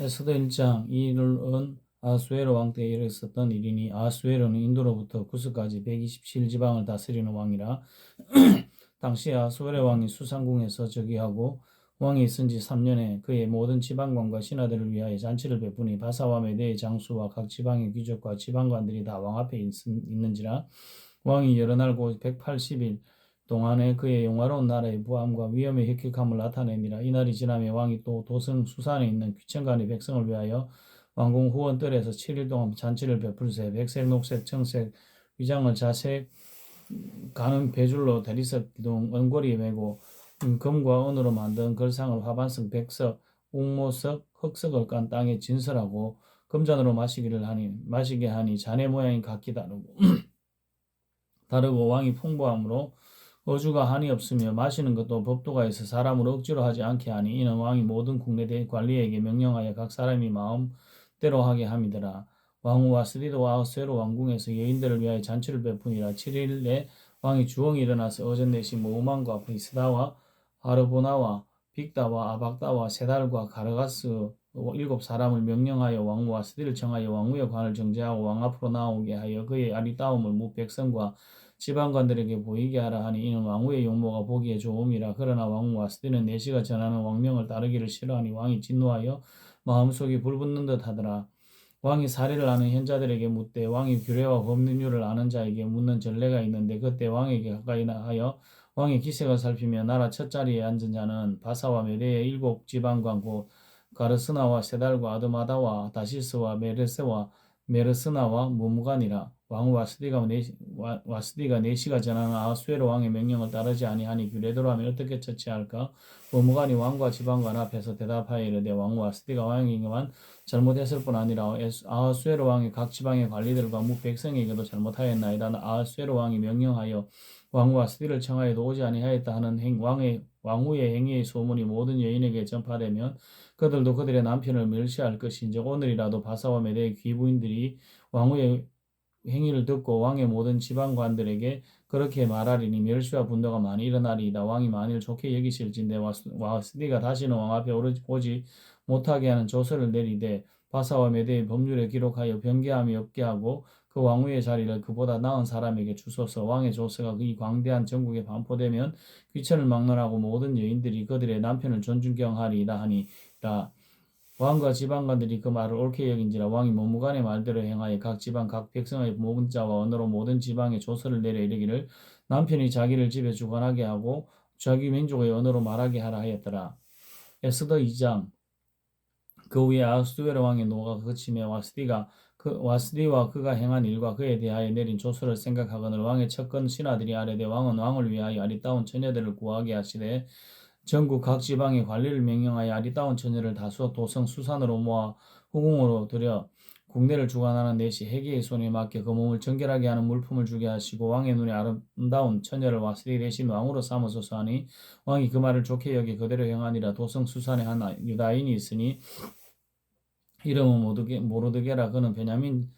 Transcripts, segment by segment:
에스더 1장 이 일은 아하수에로 왕 때에 일어났었던 일이니 아하수에로는 인도로부터 구스까지 127지방을 다스리는 왕이라. 당시 아하수에로 왕이 수상궁에서 즉위하고 왕이 있은 지 3년에 그의 모든 지방관과 신하들을 위하여 잔치를 베푸니 바사와 메대의 장수와 각 지방의 귀족과 지방관들이 다 왕 앞에 있는지라. 왕이 여러 날 곧 180일 동안에 그의 영화로운 나라의 부함과 위엄의 혁혁함을 나타내니라. 이날이 지나며 왕이 또 도성 수산에 있는 귀천간의 백성을 위하여 왕궁 후원뜰에서 7일 동안 잔치를 베풀세. 백색, 녹색, 청색 위장을 자색 가는 배줄로 대리석 기둥 은고리에 매고 금과 은으로 만든 걸상을 화반석, 백석, 옥모석, 흑석을 깐 땅에 진설하고 금잔으로 마시게 하니 잔의 모양이 각기 다르고 왕이 풍부함으로 어주가 한이 없으며 마시는 것도 법도가 있어 사람을 억지로 하지 않게 하니 이는 왕이 모든 국내 관리에게 명령하여 각 사람이 마음대로 하게 함이더라. 왕후 와스디도 아하수에로 왕궁에서 여인들을 위하여 잔치를 베푸니라. 7일에 왕이 주엉이 일어나서 어전내시 모음만과 브이스다와 아르보나와 빅다와 아박다와 세달과 가르가스 7사람을 명령하여 왕후 와스디를 청하여 왕후의 관을 정제하고 왕 앞으로 나오게 하여 그의 아리따움을 무 백성과 지방관들에게 보이게 하라 하니 이는 왕후의 용모가 보기에 좋음이라. 그러나 왕후 와스디는 내시가 전하는 왕명을 따르기를 싫어하니 왕이 진노하여 마음속이 불붙는 듯 하더라. 왕이 사리를 아는 현자들에게 묻되 왕이 규례와 법률을 아는 자에게 묻는 전례가 있는데 그때 왕에게 가까이 하여 왕의 기색을 살피며 나라 첫 자리에 앉은 자는 바사와 메대의 7지방관 곧 가르스나와 세달과 아드마다와 다시스와 메르세와 메르스나와 무무간이라. 왕후 와스디가 내시가 전하는 아하수에로 왕의 명령을 따르지 아니하니 규례대로 하면 어떻게 처치할까? 무무간이 왕과 지방관 앞에서 대답하여 이르되 왕후 와스디가 왕에게만 잘못했을 뿐 아니라 아하수에로 왕이 각 지방의 관리들과 무 백성에게도 잘못하였나이다. 아하수에로 왕이 명령하여 왕후 와스디를 청하여도 오지 아니하였다 하는 왕후의 행위의 소문이 모든 여인에게 전파되면 그들도 그들의 남편을 멸시할 것인즉 오늘이라도 바사와 메대의 귀부인들이 왕후의 행위를 듣고 왕의 모든 지방관들에게 그렇게 말하리니 멸시와 분노가 많이 일어나리이다. 왕이 만일 좋게 여기실진데 와스디가 다시는 왕 앞에 오지 못하게 하는 조서를 내리되 바사와 메대의 법률에 기록하여 변개함이 없게 하고 그 왕후의 자리를 그보다 나은 사람에게 주소서. 왕의 조서가 이 광대한 전국에 반포되면 귀천을 막론하고 모든 여인들이 그들의 남편을 존중경하리이다 하니라. 왕과 지방관들이 그 말을 옳게 여긴지라. 왕이 모무간의 말대로 행하여 각 지방 각 백성의 문자와 언어로 모든 지방에 조서를 내려 이르기를 남편이 자기를 집에 주관하게 하고 자기 민족의 언어로 말하게 하라 하였더라. 에스더 2장 그 후에 아하수에로 왕의 노가 그치며 와스디와 그가 행한 일과 그에 대하여 내린 조서를 생각하거늘 왕의 첩건 신하들이 아뢰되 왕은 왕을 위하여 아리따운 처녀들을 구하게 하시되 전국 각 지방의 관리를 명령하여 아리따운 처녀를 다수 도성 수산으로 모아 후궁으로 들여 국내를 주관하는 내시 해계의 손에 맡겨 그 몸을 정결하게 하는 물품을 주게 하시고 왕의 눈에 아름다운 처녀를 와스디 대신 왕으로 삼으소서 하니 왕이 그 말을 좋게 여기 그대로 행하니라. 도성 수산에 한 유다인이 있으니 이름은 모르드게라. 그는 베냐민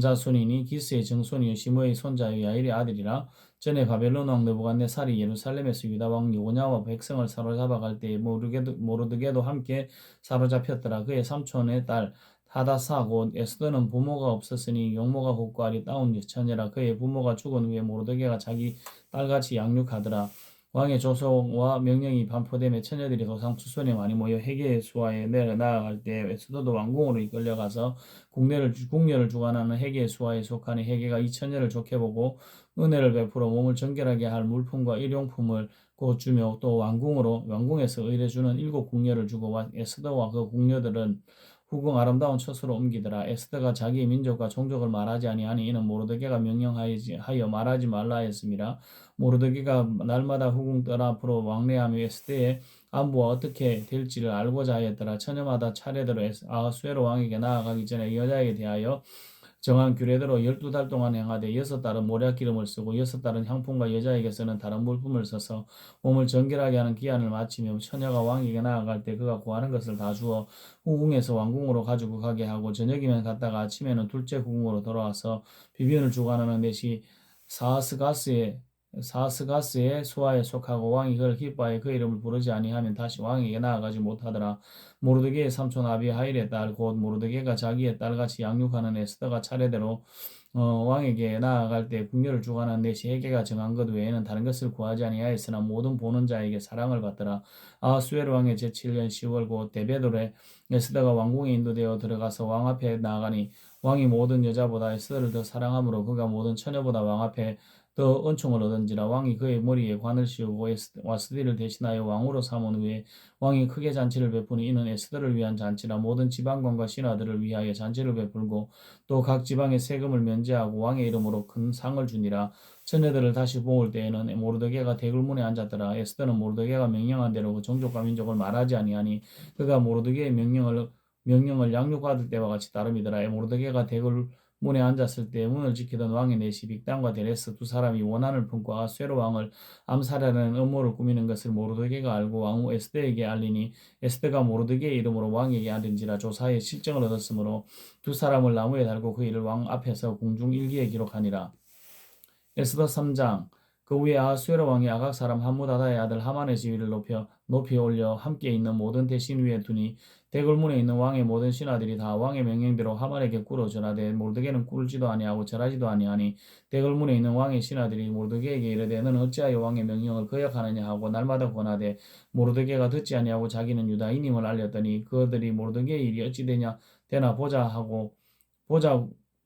자손이니 기스의 정손이요 시므의 손자요 야일의 아들이라. 전에 바벨론 왕 느부갓네살이 예루살렘에서 유다 왕 여고냐와 백성을 사로잡아 갈 때에 모르드게도 함께 사로잡혔더라. 그의 삼촌의 딸 하다사 곧 에스더는 부모가 없었으니 용모가 곱고 아리따운 처녀라. 그의 부모가 죽은 후에 모르드게가 자기 딸같이 양육하더라. 왕의 조서와 명령이 반포되며 처녀들이 도상 투손에 많이 모여 해계의 수하에 내려 나아갈 때 에스더도 왕궁으로 이끌려가서 궁녀를 주관하는 해계의 수하에 속하니 해계가 이 처녀를 좋게 보고 은혜를 베풀어 몸을 정결하게 할 물품과 일용품을 곧 주며 또 왕궁에서 의뢰주는 7궁녀를 주고 에스더와 그 궁녀들은 후궁 아름다운 처소로 옮기더라. 에스더가 자기의 민족과 종족을 말하지 아니하니 이는 모르드게가 명령하여 말하지 말라 하였습니다. 모르드게가 날마다 후궁 뜰 앞으로 왕래하며 에스더의 안부와 어떻게 될지를 알고자 하였더라. 처녀마다 차례대로 아하수에로 왕에게 나아가기 전에 여자에게 대하여 정한 규례대로 12달 동안 행하되 6달은 모략기름을 쓰고 6달은 향품과 여자에게서는 다른 물품을 써서 몸을 정결하게 하는 기한을 마치며 처녀가 왕에게 나아갈 때 그가 구하는 것을 다 주어 후궁에서 왕궁으로 가지고 가게 하고 저녁이면 갔다가 아침에는 둘째 후궁으로 돌아와서 비변을 주관하는 넷이 사하스가스에 사스가스의 수하에 속하고 왕이 그를 기뻐하여 그 이름을 부르지 아니하면 다시 왕에게 나아가지 못하더라. 모르드게의 삼촌 아비하일의 딸 곧 모르드게가 자기의 딸같이 양육하는 에스더가 차례대로 왕에게 나아갈 때 궁녀를 주관한 내시 헤게가 정한 것 외에는 다른 것을 구하지 아니하였으나 모든 보는 자에게 사랑을 받더라. 아하수에로 왕의 제7년 10월 곧 데베돌에 에스더가 왕궁에 인도되어 들어가서 왕 앞에 나아가니 왕이 모든 여자보다 에스더를 더 사랑하므로 그가 모든 처녀보다 왕 앞에 더 은총을 얻은지라. 왕이 그의 머리에 관을 씌우고 와스디를 대신하여 왕으로 삼은 후에 왕이 크게 잔치를 베푸니 이는 에스더를 위한 잔치라. 모든 지방관과 신하들을 위하여 잔치를 베풀고 또 각 지방의 세금을 면제하고 왕의 이름으로 큰 상을 주니라. 처녀들을 다시 모을 때에는 모르드게가 대굴문에 앉았더라. 에스더는 모르드게가 명령한 대로 그 종족과 민족을 말하지 아니하니 그가 모르드게의 명령을 양육받을 때와 같이 따름이더라. 모르드게가 대굴 문에 앉았을 때 문을 지키던 왕의 내시 빅단과 데레스 두 사람이 원한을 품고 아수에로 왕을 암살하려는 음모를 꾸미는 것을 모르드게가 알고 왕후 에스더에게 알리니 에스더가 모르드게의 이름으로 왕에게 알린지라. 조사에 실정을 얻었으므로 두 사람을 나무에 달고 그 일을 왕 앞에서 궁중 일기에 기록하니라. 에스더 3장. 그 후에 아하수에로 왕이 아각 사람 함무다다의 아들 하만의 지위를 높이 올려 함께 있는 모든 대신 위에 두니 대궐문에 있는 왕의 모든 신하들이 다 왕의 명령대로 하만에게 꿇어 전하되 모르드게는 꿇지도 아니하고 절하지도 아니하니 대궐문에 있는 왕의 신하들이 모르드게에게 이르되 너는 어찌하여 왕의 명령을 거역하느냐 하고 날마다 권하되 모르드게가 듣지 아니하고 자기는 유다인임을 알렸더니 그들이 모르드게의 일이 어찌 되나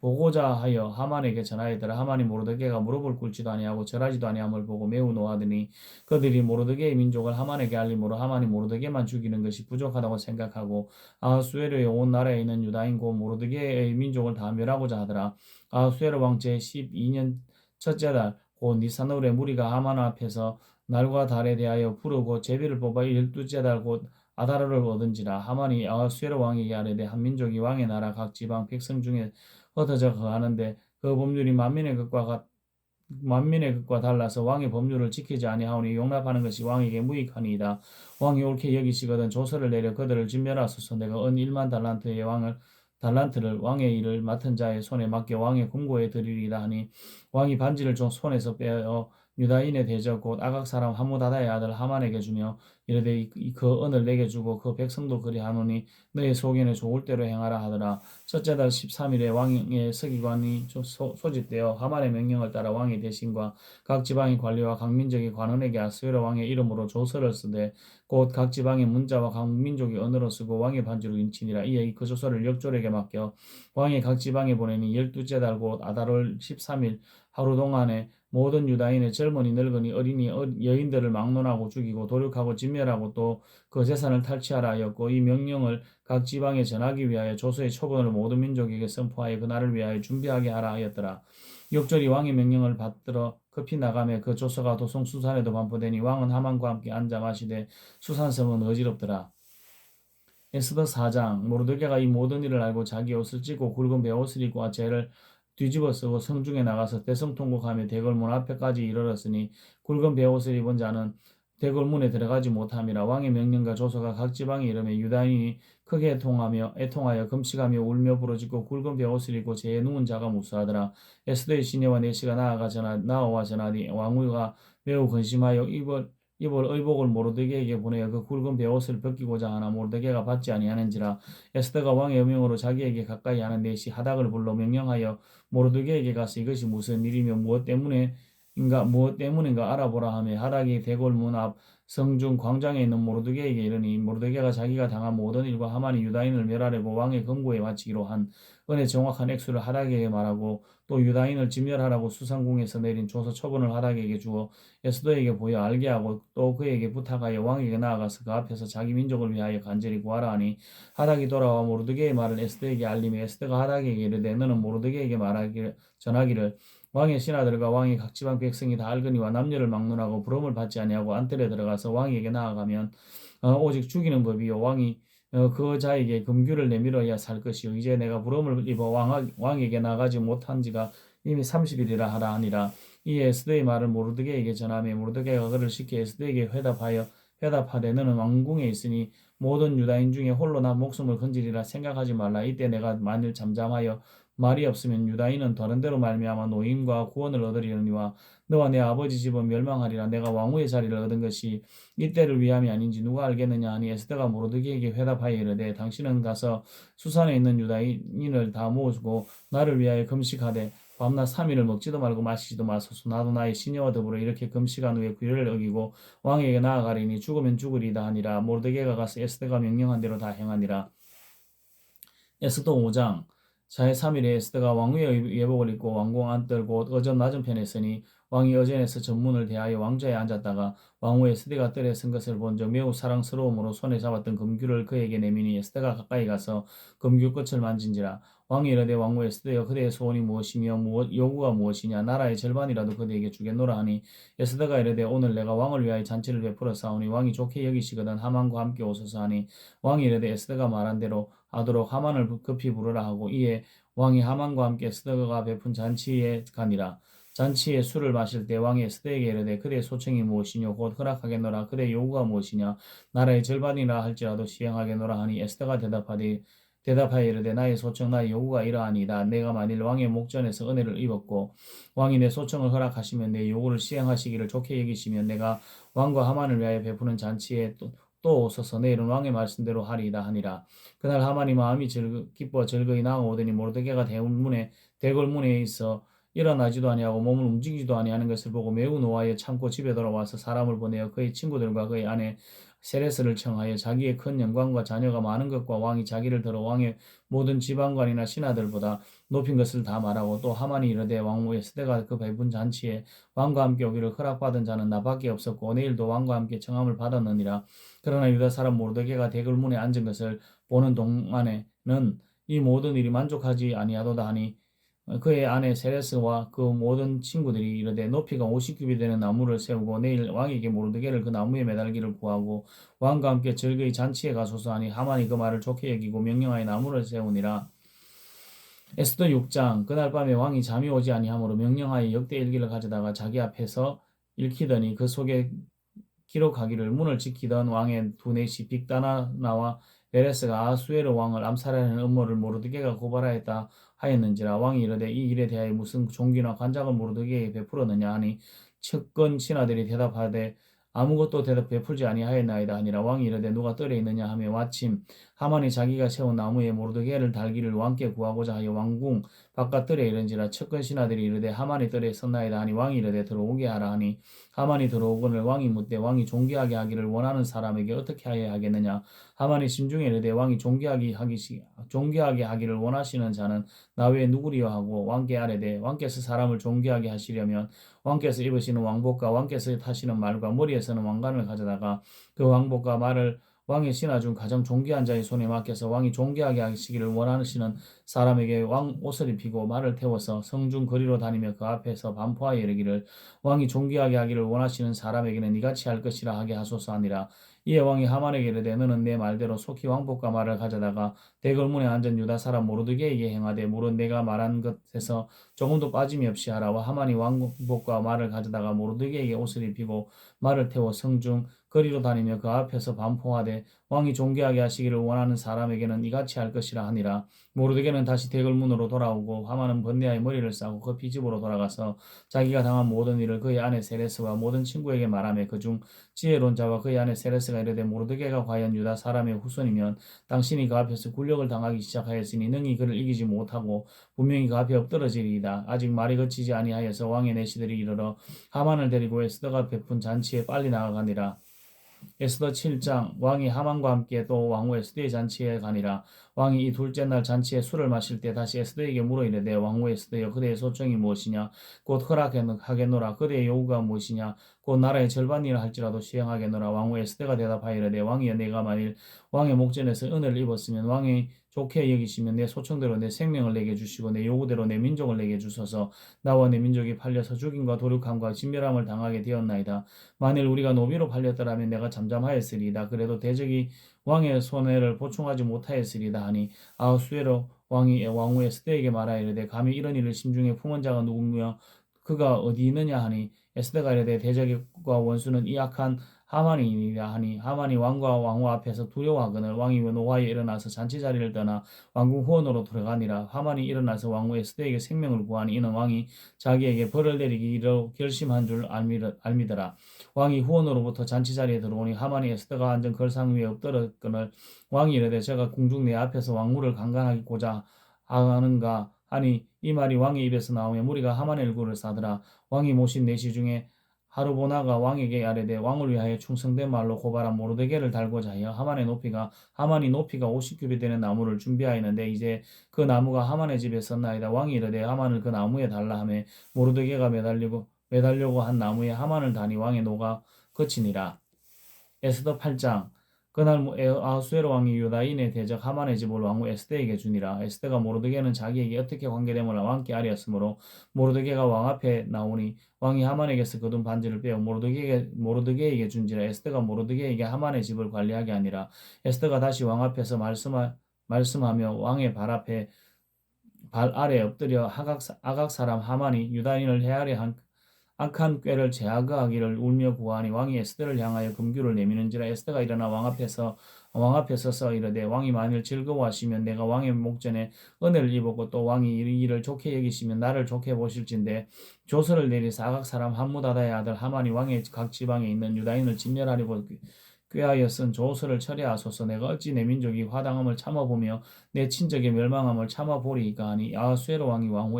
보고자 하여 하만에게 전하였더라. 하만이 모르드게가 무릎을 꿇지도 아니하고 절하지도 아니함을 보고 매우 노하더니 그들이 모르드게의 민족을 하만에게 알림으로 하만이 모르드게만 죽이는 것이 부족하다고 생각하고 아하수에르의 온 나라에 있는 유다인 곧 모르드게의 민족을 다 멸하고자 하더라. 아하수에르 왕 제12년 첫째 달 곧 니산월에 무리가 하만 앞에서 날과 달에 대하여 부르고 제비를 뽑아 12째 달 곧 아다르를 얻은지라. 하만이 아하수에르 왕에게 아뢰되 한 민족이 왕의 나라 각 지방 백성 중에 흩어져 거하는데 그 법률이 만민의 것과 달라서 왕의 법률을 지키지 아니하오니 용납하는 것이 왕에게 무익하니이다. 왕이 옳게 여기시거든 조서를 내려 그들을 진멸하소서. 내가 은 1만 달란트를 왕의 일을 맡은 자의 손에 맡겨 왕의 금고에 드리리다 하니 왕이 반지를 좀 손에서 빼어 유다인의 대적 곧 아각 사람 함무다다의 아들 하만에게 주며 이르되 그 은을 내게 주고 그 백성도 그리하노니 너의 소견에 좋을 대로 행하라 하더라. 첫째 달 13일에 왕의 서기관이 소집되어 하만의 명령을 따라 왕의 대신과 각 지방의 관리와 각 민족의 관원에게 아스웨르 왕의 이름으로 조서를 쓰되 곧 각 지방의 문자와 각 민족의 언어로 쓰고 왕의 반지로 인치니라. 이에 그 조서를 역졸에게 맡겨 왕이 각 지방에 보내니 12째 달 곧 아달월 13일 하루 동안에 모든 유다인의 젊은이 늙은이 어린이 여인들을 막론하고 죽이고 도륙하고 진멸하고 또 그 재산을 탈취하라 하였고 이 명령을 각 지방에 전하기 위하여 조서의 초본을 모든 민족에게 선포하여 그날을 위하여 준비하게 하라 하였더라. 역절이 왕의 명령을 받들어 급히 나가매 그 조서가 도성 수산에도 반포되니 왕은 하만과 함께 앉아 마시되 수산성은 어지럽더라. 에스더 4장. 모르드게가 이 모든 일을 알고 자기 옷을 찢고 굵은 베옷을 입고 죄를 뒤집어 쓰고 성중에 나가서 대성통곡하며 대궐문 앞에까지 이르렀으니 굵은 베옷을 입은 자는 대궐문에 들어가지 못함이라. 왕의 명령과 조서가 각 지방에 이르매 유다인이 크게 애통하여 금식하며 울며 부르짖고 굵은 베옷을 입고 죄에 누운 자가 무수하더라. 에스더의 시녀와 내시가 나아와 전하니 왕후가 매우 근심하여 입을 의복을 모르드게에게 보내어 그 굵은 베옷을 벗기고자 하나 모르드게가 받지 아니하는지라. 에스더가 왕의 음명으로 자기에게 가까이 하는 내시 하닥을 불러 명령하여 모르드게에게 가서 이것이 무슨 일이며 무엇 때문인가 알아보라 하며 하닥이 대궐문 앞 성중 광장에 있는 모르드게에게 이르니 모르드게가 자기가 당한 모든 일과 하만이 유다인을 멸하려고 왕의 금고에 바치기로 한 은의 정확한 액수를 하닥에게 말하고 또 유다인을 진멸하라고 수상궁에서 내린 조서 처분을 하닥에게 주어 에스더에게 보여 알게 하고 또 그에게 부탁하여 왕에게 나아가서 그 앞에서 자기 민족을 위하여 간절히 구하라 하니 하닥이 돌아와 모르드게의 말을 에스더에게 알리며 에스더가 하닥에게 이르되 너는 모르드게에게 전하기를 왕의 신하들과 왕의 각 지방 백성이 다 알거니와 남녀를 막론하고 부름을 받지 아니하고 안뜰에 들어가서 왕에게 나아가면 오직 죽이는 법이요 왕이 그 자에게 금규를 내밀어야 살 것이요 이제 내가 부름을 입어 왕에게 나가지 못한 지가 이미 30일이라 하라 하니라. 이 에스더의 말을 모르드게에게 전하며 모르드게가 그를 시켜 에스더에게 회답하되 너는 왕궁에 있으니 모든 유다인 중에 홀로 나 목숨을 건지리라 생각하지 말라. 이때 내가 만일 잠잠하여 말이 없으면 유다인은 다른 데로 말미암아 노임과 구원을 얻으리려니와 너와 내 아버지 집은 멸망하리라. 내가 왕후의 자리를 얻은 것이 이때를 위함이 아닌지 누가 알겠느냐 하니 에스더가 모르드게에게 회답하여 이르되 당신은 가서 수산에 있는 유다인을 다 모으고 나를 위하여 금식하되 밤낮 3일을 먹지도 말고 마시지도 마소서. 나도 나의 시녀와 더불어 이렇게 금식한 후에 규례를 어기고 왕에게 나아가리니 죽으면 죽으리다 하니라. 모르드게가 가서 에스더가 명령한 대로 다 행하니라. 에스더 5장. 사해 3일에 에스더가 왕후의 예복을 입고 왕궁 안뜰 곧 어전 맞은편에 서니 왕이 어전에서 전문을 대하여 왕좌에 앉았다가 왕후 에스더가 뜰에 선 것을 본즉 매우 사랑스러움으로 손에 잡았던 금규를 그에게 내미니 에스더가 가까이 가서 금규 끝을 만진지라. 왕이 이르되 왕후 에스더여 그대의 소원이 무엇이며 요구가 무엇이냐 나라의 절반이라도 그대에게 주겠노라 하니 에스더가 이르되 오늘 내가 왕을 위하여 잔치를 베풀어 싸우니 왕이 좋게 여기시거든 하만과 함께 오소서 하니 왕이 이르되 에스더가 말한 대로 하도록 하만을 급히 부르라 하고 이에 왕이 하만과 함께 에스더가 베푼 잔치에 가니라. 잔치에 술을 마실 때 왕이 에스더에게 이르되 그대의 소청이 무엇이뇨 곧 허락하겠노라 그대의 요구가 무엇이냐 나라의 절반이라 할지라도 시행하겠노라 하니 에스더가 대답하여 이르되 나의 소청 나의 요구가 이러하니이다. 내가 만일 왕의 목전에서 은혜를 입었고 왕이 내 소청을 허락하시면 내 요구를 시행하시기를 좋게 여기시면 내가 왕과 하만을 위하여 베푸는 잔치에 또 오소서. 내일은 왕의 말씀대로 하리이다 하니라. 그날 하만이 마음이 기뻐 즐거이 나아오더니 모르드게가 대궐문에 있어 일어나지도 아니하고 몸을 움직이지도 아니하는 것을 보고 매우 노하여 참고 집에 돌아와서 사람을 보내어 그의 친구들과 그의 아내 세레스를 청하여 자기의 큰 영광과 자녀가 많은 것과 왕이 자기를 들어 왕의 모든 지방관이나 신하들보다 높인 것을 다 말하고 또 하만이 이르되 왕후 에스더가 그 베푼 잔치에 왕과 함께 오기를 허락받은 자는 나밖에 없었고 내일도 왕과 함께 청함을 받았느니라. 그러나 유다 사람 모르드게가 대궐문에 앉은 것을 보는 동안에는 이 모든 일이 만족하지 아니하도다 하니 그의 아내 세레스와 그 모든 친구들이 이르되 높이가 50규빗 되는 나무를 세우고 내일 왕에게 모르드게를 그 나무에 매달기를 구하고 왕과 함께 즐거이 잔치에 가소서 하니 하만이 그 말을 좋게 여기고 명령하여 나무를 세우니라. 에스더 6장. 그날 밤에 왕이 잠이 오지 아니하므로 명령하여 역대 일기를 가져다가 자기 앞에서 읽히더니 그 속에 기록하기를 문을 지키던 왕의 두 내시 빅다나와 베레스가 아수에르 왕을 암살하는 음모를 모르드게가 고발하였다 하였는지라. 왕이 이르되 이 일에 대하여 무슨 종기나 관장을 모르드게에게 베풀었느냐 하니 측근 신하들이 대답하되 아무것도 대답 베풀지 아니하였나이다 하니라. 왕이 이르되 누가 뜰에 있느냐 하며 마침 하만이 자기가 세운 나무에 모르드게를 달기를 왕께 구하고자 하여 왕궁 바깥 뜰에 이른지라. 측근 신하들이 이르되 하만이 뜰에 섰나이다 하니 왕이 이르되 들어오게 하라 하니 하만이 들어오거늘 왕이 묻되 왕이 존귀하게 하기를 원하는 사람에게 어떻게 하여야 하겠느냐. 하만이 심중에 이르되 왕이 존귀하게 하기를 원하시는 자는 나 외에 누구리요 하고 왕께 아뢰되 왕께서 사람을 존귀하게 하시려면 왕께서 입으시는 왕복과 왕께서 타시는 말과 머리에서는 왕관을 가져다가 그 왕복과 말을 왕의 신하 중 가장 존귀한 자의 손에 맡겨서 왕이 존귀하게 하시기를 원하시는 사람에게 왕 옷을 입히고 말을 태워서 성중 거리로 다니며 그 앞에서 반포하여 이르기를 왕이 존귀하게 하기를 원하시는 사람에게는 이같이 할 것이라 하게 하소서 하니라. 이에 왕이 하만에게 이르되 너는 내 말대로 속히 왕복과 말을 가져다가 대궐문에 앉은 유다 사람 모르드게에게 행하되 물은 내가 말한 것에서 조금도 빠짐이 없이 하라와 하만이 왕복과 말을 가져다가 모르드게에게 옷을 입히고 말을 태워 성중 거리로 다니며 그 앞에서 반포하되 왕이 존귀하게 하시기를 원하는 사람에게는 이같이 할 것이라 하니라. 모르드게는 다시 대궐문으로 돌아오고 하만은 번뇌하여 머리를 싸고 급히 집으로 돌아가서 자기가 당한 모든 일을 그의 아내 세레스와 모든 친구에게 말하며 그중 지혜로운 자와 그의 아내 세레스가 이르되 모르드게가 과연 유다 사람의 후손이면 당신이 그 앞에서 굴욕을 당하기 시작하였으니 능히 그를 이기지 못하고 분명히 그 앞에 엎드러지리이다. 아직 말이 그치지 아니하여서 왕의 내시들이 이르러 하만을 데리고 에스더가 베푼 잔치에 빨리 나아가니라. 에스더 7장. 왕이 하만과 함께 또 왕후 에스더의 잔치에 가니라. 왕이 이 둘째 날 잔치에 술을 마실 때 다시 에스더에게 물어 이르되 왕후 에스더여 그대의 소청이 무엇이냐 곧 허락하겠노라. 그대의 요구가 무엇이냐 곧 나라의 절반이라 할지라도 시행하겠노라. 왕후 에스더가 대답하여 이르되 왕이여 내가 만일 왕의 목전에서 은혜를 입었으면 왕이 좋게 여기시면 내 소청대로 내 생명을 내게 주시고 내 요구대로 내 민족을 내게 주소서. 나와 내 민족이 팔려서 죽임과 도륙함과 진멸함을 당하게 되었나이다. 만일 우리가 노비로 팔렸더라면 내가 잠잠하였으리이다. 그래도 대적이 왕의 손해를 보충하지 못하였으리이다 하니 아하수에로 왕이 왕후 에스더에게 말하여 이르되 감히 이런 일을 심중에 품은 자가 누구며 그가 어디 있느냐 하니 에스더가 이르되 대적과 원수는 이 악한 하만이니라 하니 하만이 왕과 왕후 앞에서 두려워하거늘 왕이 노화에 일어나서 잔치 자리를 떠나 왕궁 후원으로 들어가니라. 하만이 일어나서 왕후 에스더에게 생명을 구하니 이는 왕이 자기에게 벌을 내리기로 결심한 줄 알미더라. 왕이 후원으로부터 잔치 자리에 들어오니 하만이 에스더가 앉은 걸상 위에 엎드렸거늘 왕이 이르되 저가 궁중 내 앞에서 왕후를 강간하고자 하는가 하니 이 말이 왕의 입에서 나오며 무리가 하만의 얼굴을 싸더라. 왕이 모신 내시 중에 하르보나가 왕에게 아뢰되 왕을 위하여 충성된 말로 고발한 모르드게를 달고자 하여 하만이 높이가 50규빗 되는 나무를 준비하였는데 이제 그 나무가 하만의 집에 섰나이다. 왕이 이르되 하만을 그 나무에 달라 하매 모르드게가 매달려고 한 나무에 하만을 다니 왕의 노가 그치니라. 에스더 8장. 그날 아하수에로 왕이 유다인의 대적 하만의 집을 왕후 에스더에게 주니라. 에스더가 모르드게는 자기에게 어떻게 관계됨을 왕께 아뢰었으므로 모르드게가 왕 앞에 나오니 왕이 하만에게서 거둔 반지를 빼어 모르드게에게 준지라. 에스더가 모르드게에게 하만의 집을 관리하게 하니라. 에스더가 다시 왕 앞에서 말씀하며 왕의 발 아래 엎드려 아각 사람 하만이 유다인을 헤아려 한 악한 꾀를 제하하기를 울며 구하니 왕이 에스더를 향하여 금규를 내미는지라. 에스더가 일어나 왕 앞에 서서 이르되 왕이 만일 즐거워하시면 내가 왕의 목전에 은혜를 입었고 또 왕이 이 일을 좋게 여기시면 나를 좋게 보실진대 조서를 내리사 아각 사람 함무다다의 아들 하만이 왕의 각 지방에 있는 유다인을 진멸하려고 꾀하여 쓴 조서를 철회하소서. 내가 어찌 내 민족이 화당함을 참아보며 내 친족의 멸망함을 참아보리이까 하니 아하수에로 왕이 왕후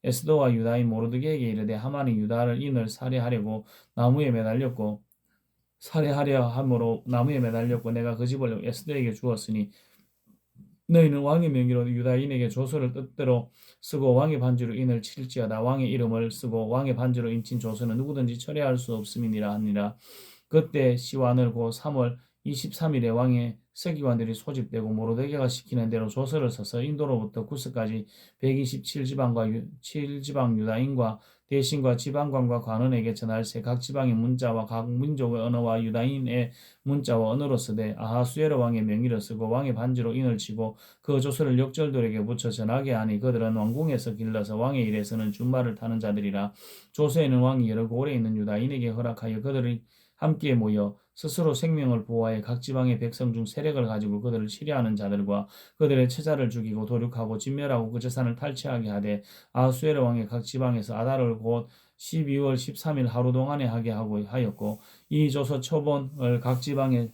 에스더와 유다인 모르드게에게 이르되 하만이 유다를 인을 살해하려 함으로 나무에 매달렸고 내가 그 집을 에스더에게 주었으니 너희는 왕의 명의로 유다인에게 조서를 뜻대로 쓰고 왕의 반지로 인을 칠지어다. 왕의 이름을 쓰고 왕의 반지로 인친 조서는 누구든지 철회할 수 없음이니라 하니라. 그때 시완을 고 3월 23일에 왕의 서기관들이 소집되고 모르드게가 시키는 대로 조서를 써서 인도로부터 구스까지 127지방 유다인과 대신과 지방관과 관원에게 전할세. 각 지방의 문자와 각 민족의 언어와 유다인의 문자와 언어로 쓰되 아하수에로 왕의 명의를 쓰고 왕의 반지로 인을 치고 그 조서를 역절들에게 붙여 전하게 하니 그들은 왕궁에서 길러서 왕의 일에서는 준말을 타는 자들이라. 조서에는 왕이 여러 고을에 있는 유다인에게 허락하여 그들이 함께 모여 스스로 생명을 보호하여 각 지방의 백성 중 세력을 가지고 그들을 치려하는 자들과 그들의 처자를 죽이고 도륙하고 진멸하고 그 재산을 탈취하게 하되 아하수에로 왕의 각 지방에서 아달을 곧 12월 13일 하루 동안에 하게 하였고 이 조서 초본을 각 지방에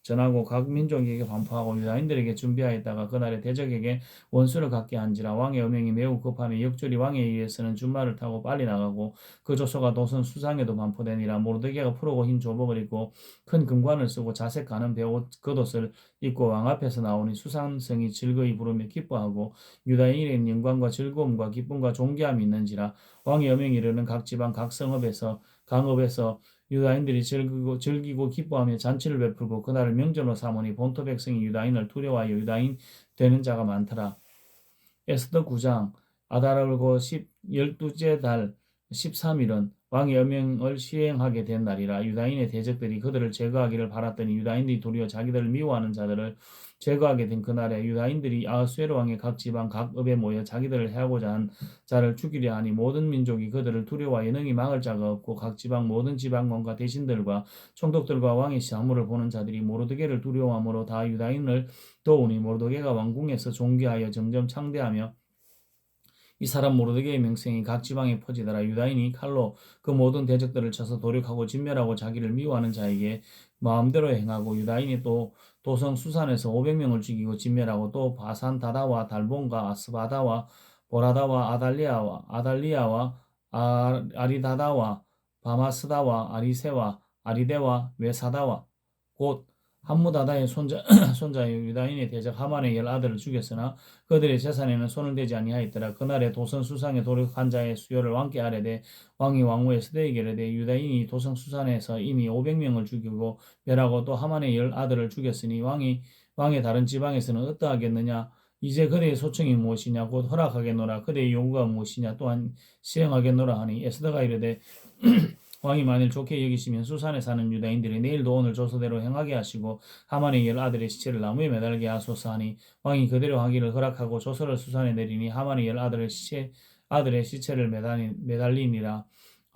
전하고 각 민족에게 반포하고 유다인들에게 준비하였다가 그날에 대적에게 원수를 갖게 한지라. 왕의 어명이 매우 급하며 역절이 왕에 의해서는 준말을 타고 빨리 나가고 그 조서가 도선 수상에도 반포되니라. 모르드게가 푸르고 흰 조복을 입고 큰 금관을 쓰고 자색 가는 베옷 겉옷을 입고 왕 앞에서 나오니 수상성이 즐거이 부르며 기뻐하고 유다인의 영광과 즐거움과 기쁨과 존귀함이 있는지라. 왕의 어명이 이르는 각 지방 각 성읍에서 강읍에서 유다인들이 즐기고 기뻐하며 잔치를 베풀고 그날을 명절로 삼으니 본토 백성이 유다인을 두려워하여 유다인 되는 자가 많더라. 에스더 9장. 아달월고 12째 달 13일은 왕의 어명을 시행하게 된 날이라. 유다인의 대적들이 그들을 제거하기를 바랐더니 유다인들이 도리어 자기들을 미워하는 자들을 제거하게 된 그날에 유다인들이 아하수에로 왕의 각 지방 각 읍에 모여 자기들을 해하고자 한 자를 죽이려 하니 모든 민족이 그들을 두려워하여 능히 막을 자가 없고 각 지방 모든 지방관과 대신들과 총독들과 왕의 시하물을 보는 자들이 모르드게를 두려워함으로 다 유다인을 도우니 모르드게가 왕궁에서 존귀하여 점점 창대하며 이 사람 모르드게의 명성이 각 지방에 퍼지더라. 유다인이 칼로 그 모든 대적들을 쳐서 도륙하고 진멸하고 자기를 미워하는 자에게 마음대로 행하고 유다인이 또 도성 수산에서 500명을 죽이고 진멸하고 또 바산 다다와 달본과 아스바다와 보라다와 아달리아와 아리다다와 바마스다와 아리세와 아리데와 외사다와 곧 함무다다의 손자의 유다인의 대적 하만의 10아들을 죽였으나 그들의 재산에는 손을 대지 아니하였더라. 그날에 도성 수상에 도륙한 자의 수요를 왕께 아뢰되 왕이 왕후 에스더에게 이르되 유다인이 도성 수산에서 이미 500명을 죽이고 멸하고 또 하만의 10아들을 죽였으니 왕의 다른 지방에서는 어떠하겠느냐. 이제 그대의 소청이 무엇이냐. 곧 허락하겠노라. 그대의 요구가 무엇이냐. 또한 시행하겠노라 하니 에스더가 이르되 왕이 만일 좋게 여기시면 수산에 사는 유다인들이 내일도 오늘 조서대로 행하게 하시고 하만의 10아들의 시체를 나무에 매달게 하소서 하니 왕이 그대로 하기를 허락하고 조서를 수산에 내리니 하만의 10아들의 시체를 매달리니라.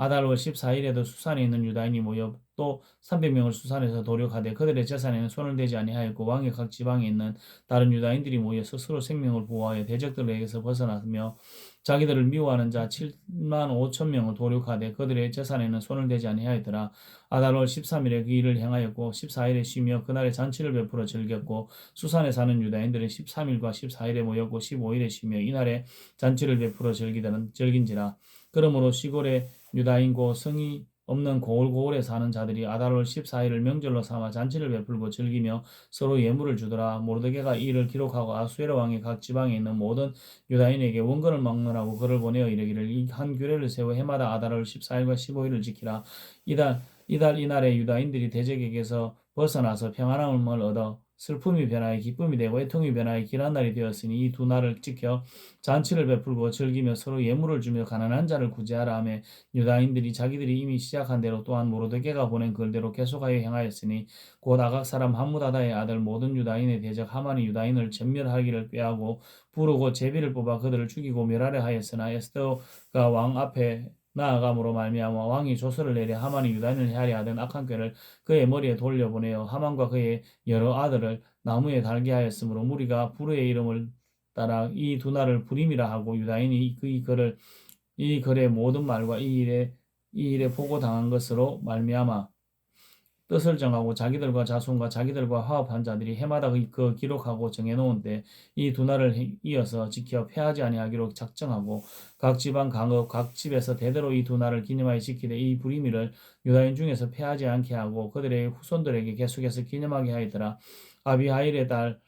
아달월 14일에도 수산에 있는 유다인이 모여 또 300명을 수산에서 도륙하되 그들의 재산에는 손을 대지 아니하였고 왕의 각 지방에 있는 다른 유다인들이 모여 스스로 생명을 보호하여 대적들에게서 벗어나며 자기들을 미워하는 자 7만 5천 명을 도륙하되 그들의 재산에는 손을 대지 아니하였더라. 아달월 13일에 그 일을 행하였고 14일에 쉬며 그날에 잔치를 베풀어 즐겼고 수산에 사는 유다인들은 13일과 14일에 모였고 15일에 쉬며 이날에 잔치를 베풀어 즐긴지라. 그러므로 시골의 유다인고 성이 없는 고을고을에 사는 자들이 아달월 14일을 명절로 삼아 잔치를 베풀고 즐기며 서로 예물을 주더라. 모르드게가 이 일을 기록하고 아수에로 왕의 각 지방에 있는 모든 유다인에게 원건을 막론하고 그를 보내어 이르기를 이 한 규례를 세워 해마다 아달월 14일과 15일을 지키라. 이날에 유다인들이 대적에게서 벗어나서 평안함을 얻어 슬픔이 변하여 기쁨이 되고 애통이 변하여 길한 날이 되었으니 이 두 날을 지켜 잔치를 베풀고 즐기며 서로 예물을 주며 가난한 자를 구제하라 하며 유다인들이 자기들이 이미 시작한 대로 또한 모르드게가 보낸 글대로 계속하여 행하였으니 곧 아각 사람 함무다다의 아들 모든 유다인의 대적 하만이 유다인을 전멸하기를 꾀하고 부르고 제비를 뽑아 그들을 죽이고 멸하려 하였으나 에스더가 왕 앞에 나아감으로 말미암아 왕이 조서를 내려 하만이 유다인을 헤아려 하던 악한 꾀를 그의 머리에 돌려보내어 하만과 그의 여러 아들을 나무에 달게 하였으므로 무리가 부르의 이름을 따라 이 두 날을 부림이라 하고 유다인이 이 글의 모든 말과 이 일에 보고당한 것으로 말미암아 뜻을 정하고 자기들과 자손과 자기들과 화합한 자들이 해마다 그 기록하고 정해놓은 때 이 두 날을 이어서 지켜 패하지 아니하기로 작정하고 각 지방 강업 각 집에서 대대로 이 두 날을 기념하여 지키되 이 불임이를 유다인 중에서 패하지 않게 하고 그들의 후손들에게 계속해서 기념하게 하였더라. 아비하일의 딸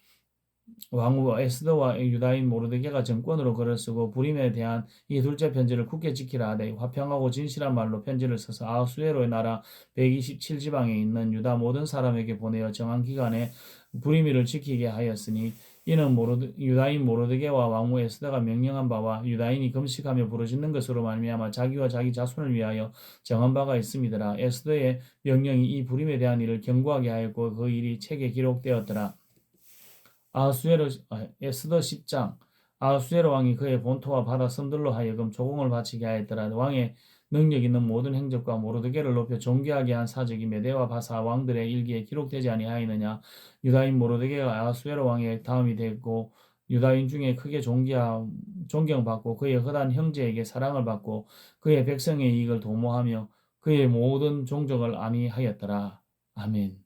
왕후 에스더와 유다인 모르드게가 정권으로 글을 쓰고 불임에 대한 이 둘째 편지를 굳게 지키라 하되 화평하고 진실한 말로 편지를 써서 아하수에로의 나라 127지방에 있는 유다 모든 사람에게 보내어 정한 기간에 불임을 지키게 하였으니 이는 유다인 모르드게와 왕후 에스더가 명령한 바와 유다인이 금식하며 부르짖는 것으로 말미암아 자기와 자기 자손을 위하여 정한 바가 있음이더라. 에스더의 명령이 이 불임에 대한 일을 경고하게 하였고 그 일이 책에 기록되었더라. 에스더 10장 아하수에로 왕이 그의 본토와 바다 섬들로 하여금 조공을 바치게 하였더라. 왕의 능력 있는 모든 행적과 모르드게를 높여 존귀하게 한 사적이 메대와 바사 왕들의 일기에 기록되지 아니하였느냐. 유다인 모르드게가 아하수에로 왕의 다음이 되고 유다인 중에 크게 존경받고 그의 허단 형제에게 사랑을 받고 그의 백성의 이익을 도모하며 그의 모든 종족을 안위하였더라. 아멘.